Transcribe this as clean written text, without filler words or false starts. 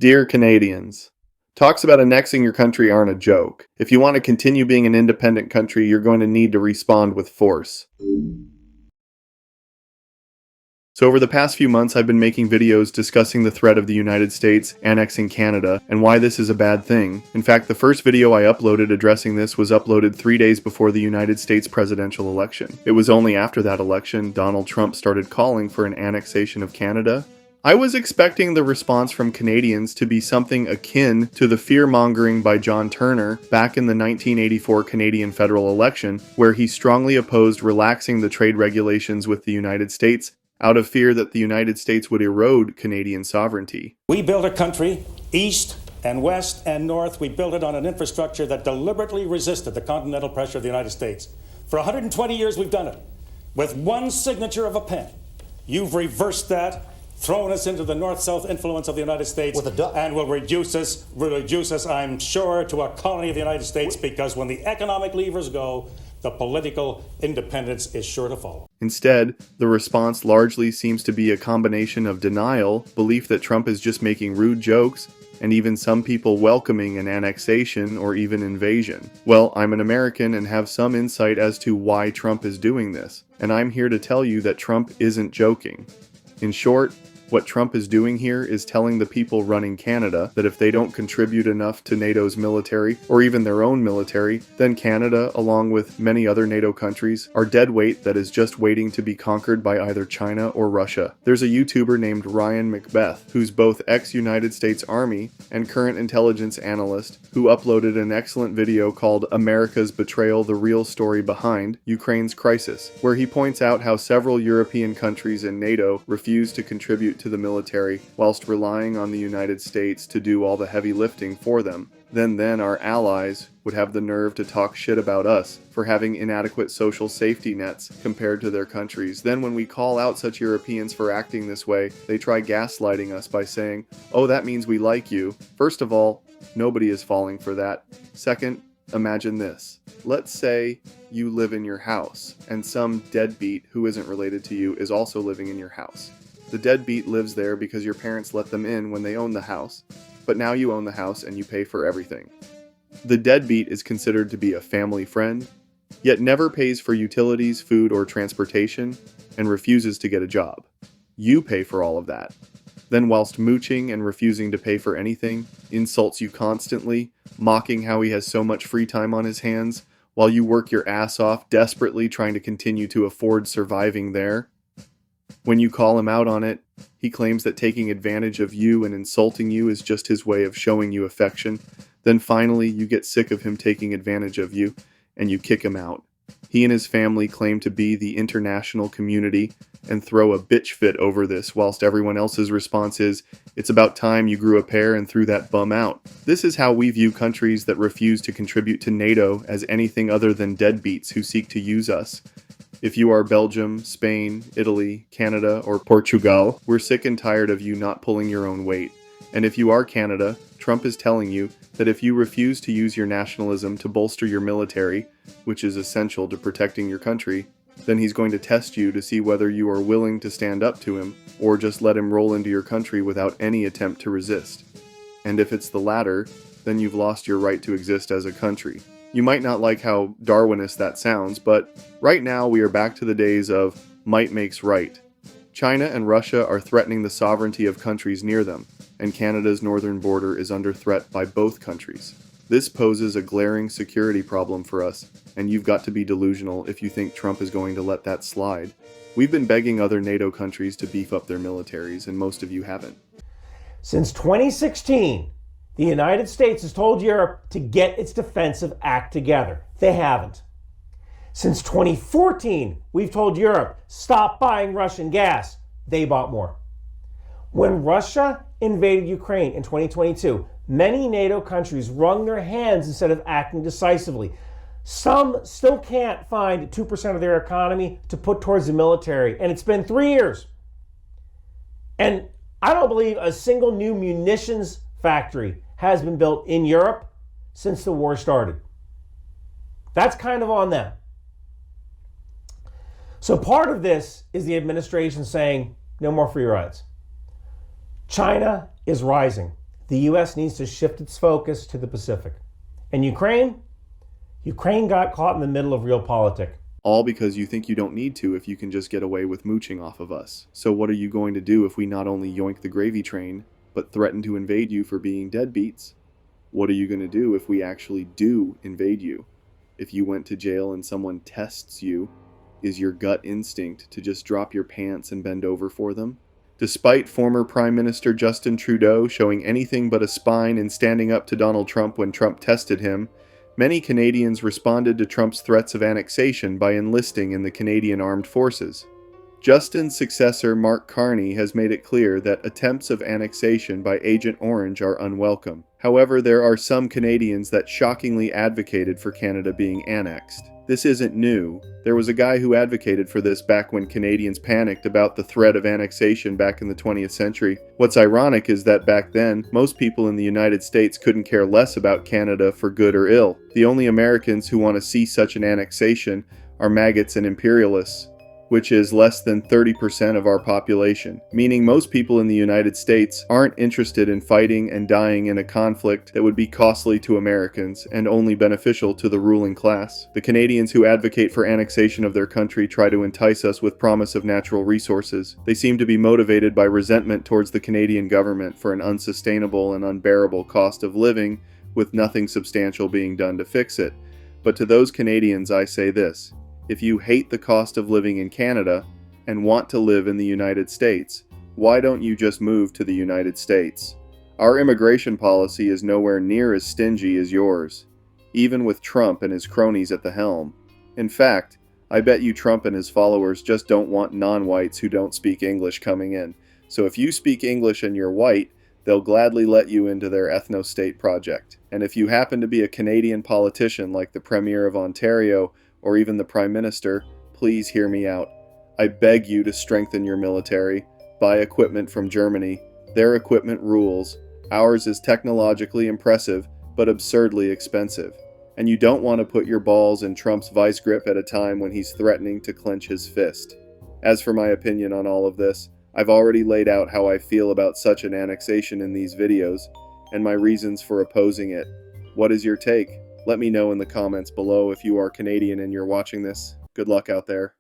Dear Canadians, talks about annexing your country aren't a joke. If you want to continue being an independent country, you're going to need to respond with force. So over the past few months, I've been making videos discussing the threat of the United States annexing Canada and why this is a bad thing. In fact, the first video I uploaded addressing this was uploaded 3 days before the United States presidential election. It was only after that election Donald Trump started calling for an annexation of Canada. I was expecting the response from Canadians to be something akin to the fear-mongering by John Turner back in the 1984 Canadian federal election, where he strongly opposed relaxing the trade regulations with the United States out of fear that the United States would erode Canadian sovereignty. We built a country, east and west and north. We built it on an infrastructure that deliberately resisted the continental pressure of the United States. For 120 years we've done it. With one signature of a pen. You've reversed that, thrown us into the north-south influence of the United States, and will reduce us, I'm sure, to a colony of the United States, because when the economic levers go, the political independence is sure to follow. Instead, the response largely seems to be a combination of denial, belief that Trump is just making rude jokes, and even some people welcoming an annexation or even invasion. Well, I'm an American and have some insight as to why Trump is doing this, and I'm here to tell you that Trump isn't joking. In short, what Trump is doing here is telling the people running Canada that if they don't contribute enough to NATO's military, or even their own military, then Canada, along with many other NATO countries, are dead weight that is just waiting to be conquered by either China or Russia. There's a YouTuber named Ryan Macbeth, who's both ex-United States Army and current intelligence analyst, who uploaded an excellent video called America's Betrayal: The Real Story Behind Ukraine's Crisis, where he points out how several European countries in NATO refuse to contribute to the military whilst relying on the United States to do all the heavy lifting for them. Then our allies would have the nerve to talk shit about us for having inadequate social safety nets compared to their countries. Then when we call out such Europeans for acting this way, they try gaslighting us by saying, "Oh, that means we like you." First of all, nobody is falling for that. Second, imagine this. Let's say you live in your house and some deadbeat who isn't related to you is also living in your house. The deadbeat lives there because your parents let them in when they owned the house, but now you own the house and you pay for everything. The deadbeat is considered to be a family friend, yet never pays for utilities, food, or transportation, and refuses to get a job. You pay for all of that. Then whilst mooching and refusing to pay for anything, insults you constantly, mocking how he has so much free time on his hands, while you work your ass off desperately trying to continue to afford surviving there. When you call him out on it, he claims that taking advantage of you and insulting you is just his way of showing you affection. Then finally, you get sick of him taking advantage of you, and you kick him out. He and his family claim to be the international community and throw a bitch fit over this, whilst everyone else's response is, "It's about time you grew a pair and threw that bum out." This is how we view countries that refuse to contribute to NATO as anything other than deadbeats who seek to use us. If you are Belgium, Spain, Italy, Canada, or Portugal, we're sick and tired of you not pulling your own weight. And if you are Canada, Trump is telling you that if you refuse to use your nationalism to bolster your military, which is essential to protecting your country, then he's going to test you to see whether you are willing to stand up to him or just let him roll into your country without any attempt to resist. And if it's the latter, then you've lost your right to exist as a country. You might not like how Darwinist that sounds, but right now we are back to the days of might makes right. China and Russia are threatening the sovereignty of countries near them, and Canada's northern border is under threat by both countries. This poses a glaring security problem for us, and you've got to be delusional if you think Trump is going to let that slide. We've been begging other NATO countries to beef up their militaries, and most of you haven't. Since 2016, the United States has told Europe to get its defensive act together. They haven't. Since 2014, we've told Europe, stop buying Russian gas. They bought more. When Russia invaded Ukraine in 2022, many NATO countries wrung their hands instead of acting decisively. Some still can't find 2% of their economy to put towards the military, and it's been 3 years. And I don't believe a single new munitions factory has been built in Europe since the war started. That's kind of on them. So part of this is the administration saying, no more free rides. China is rising. The U.S. needs to shift its focus to the Pacific. And Ukraine got caught in the middle of realpolitik. All because you think you don't need to if you can just get away with mooching off of us. So what are you going to do if we not only yoink the gravy train, but threaten to invade you for being deadbeats? What are you going to do if we actually do invade you? If you went to jail and someone tests you, is your gut instinct to just drop your pants and bend over for them? Despite former Prime Minister Justin Trudeau showing anything but a spine and standing up to Donald Trump when Trump tested him, many Canadians responded to Trump's threats of annexation by enlisting in the Canadian Armed Forces. Justin's successor, Mark Carney, has made it clear that attempts of annexation by Agent Orange are unwelcome. However, there are some Canadians that shockingly advocated for Canada being annexed. This isn't new. There was a guy who advocated for this back when Canadians panicked about the threat of annexation back in the 20th century. What's ironic is that back then, most people in the United States couldn't care less about Canada for good or ill. The only Americans who want to see such an annexation are maggots and imperialists, which is less than 30% of our population, meaning most people in the United States aren't interested in fighting and dying in a conflict that would be costly to Americans and only beneficial to the ruling class. The Canadians who advocate for annexation of their country try to entice us with promise of natural resources. They seem to be motivated by resentment towards the Canadian government for an unsustainable and unbearable cost of living, with nothing substantial being done to fix it. But to those Canadians, I say this: if you hate the cost of living in Canada and want to live in the United States, why don't you just move to the United States? Our immigration policy is nowhere near as stingy as yours, even with Trump and his cronies at the helm. In fact, I bet you Trump and his followers just don't want non-whites who don't speak English coming in. So if you speak English and you're white, they'll gladly let you into their ethno-state project. And if you happen to be a Canadian politician like the Premier of Ontario or even the Prime Minister, please hear me out. I beg you to strengthen your military, buy equipment from Germany. Their equipment rules. Ours is technologically impressive, but absurdly expensive. And you don't want to put your balls in Trump's vice grip at a time when he's threatening to clench his fist. As for my opinion on all of this, I've already laid out how I feel about such an annexation in these videos, and my reasons for opposing it. What is your take? Let me know in the comments below if you are Canadian and you're watching this. Good luck out there.